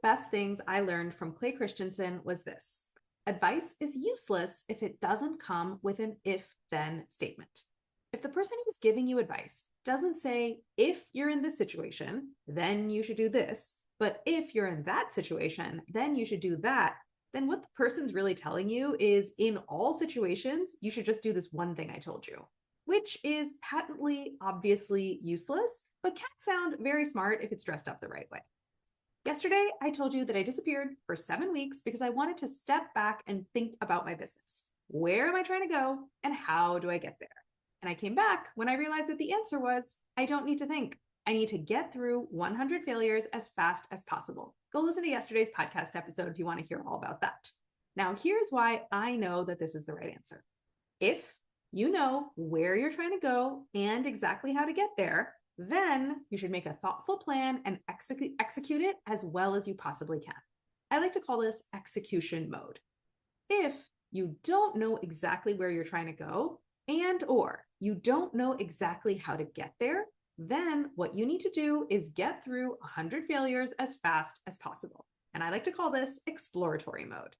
best things I learned from Clay Christensen was this: advice is useless if it doesn't come with an if-then statement. If the person who's giving you advice doesn't say, if you're in this situation, then you should do this, but if you're in that situation, then you should do that, then what the person's really telling you is, in all situations, you should just do this one thing I told you, which is patently, obviously useless, but can sound very smart if it's dressed up the right way. Yesterday, I told you that I disappeared for 7 weeks because I wanted to step back and think about my business. Where am I trying to go and how do I get there? And I came back when I realized that the answer was, I don't need to think. I need to get through 100 failures as fast as possible. Go listen to yesterday's podcast episode if you want to hear all about that. Now, here's why I know that this is the right answer. If you know where you're trying to go and exactly how to get there, then you should make a thoughtful plan and execute it as well as you possibly can. I like to call this execution mode. If you don't know exactly where you're trying to go or you don't know exactly how to get there, then what you need to do is get through 100 failures as fast as possible. And I like to call this exploratory mode.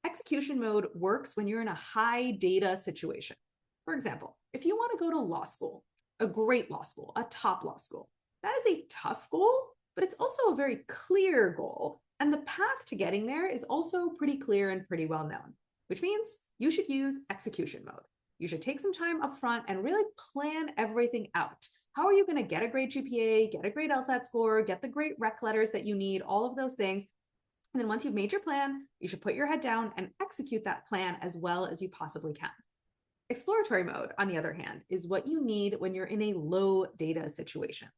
Execution mode works when you're in a high data situation. For example, if you want to go to law school, a great law school, a top law school, that is a tough goal, but it's also a very clear goal. And the path to getting there is also pretty clear and pretty well known, which means you should use execution mode. You should take some time up front and really plan everything out. How are you going to get a great GPA, get a great LSAT score, get the great rec letters that you need, all of those things. And then once you've made your plan, you should put your head down and execute that plan as well as you possibly can. Exploratory mode, on the other hand, is what you need when you're in a low data situation.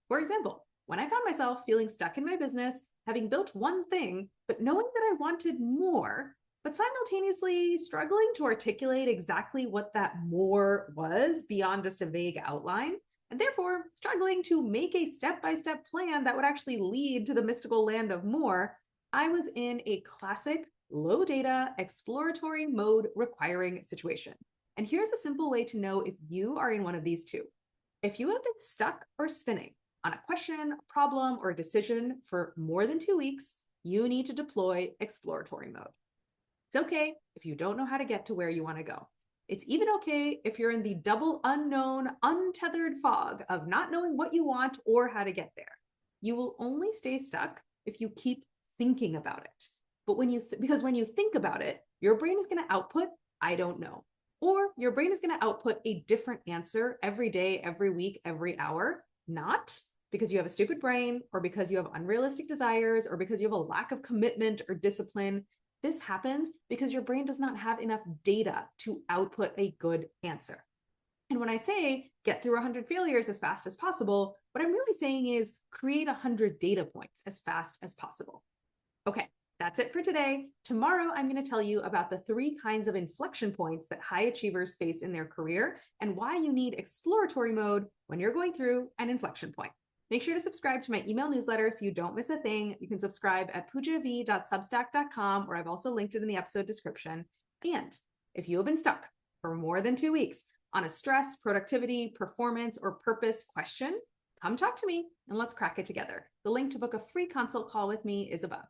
For example, when I found myself feeling stuck in my business, having built one thing, but knowing that I wanted more, but simultaneously struggling to articulate exactly what that more was beyond just a vague outline, and therefore struggling to make a step-by-step plan that would actually lead to the mystical land of more, I was in a classic low data exploratory mode requiring situation. And here's a simple way to know if you are in one of these two. If you have been stuck or spinning on a question, a problem, or a decision for more than 2 weeks, you need to deploy exploratory mode. It's okay if you don't know how to get to where you want to go. It's even okay if you're in the double unknown, untethered fog of not knowing what you want or how to get there. You will only stay stuck if you keep thinking about it. But because when you think about it, your brain is going to output, I don't know. Or your brain is going to output a different answer every day, every week, every hour, not because you have a stupid brain or because you have unrealistic desires or because you have a lack of commitment or discipline. This happens because your brain does not have enough data to output a good answer. And when I say get through 100 failures as fast as possible, what I'm really saying is create 100 data points as fast as possible. Okay, that's it for today. Tomorrow, I'm going to tell you about the 3 kinds of inflection points that high achievers face in their career and why you need exploratory mode when you're going through an inflection point. Make sure to subscribe to my email newsletter so you don't miss a thing. You can subscribe at poojav.substack.com, where I've also linked it in the episode description. And if you have been stuck for more than 2 weeks on a stress, productivity, performance, or purpose question, come talk to me and let's crack it together. The link to book a free consult call with me is above.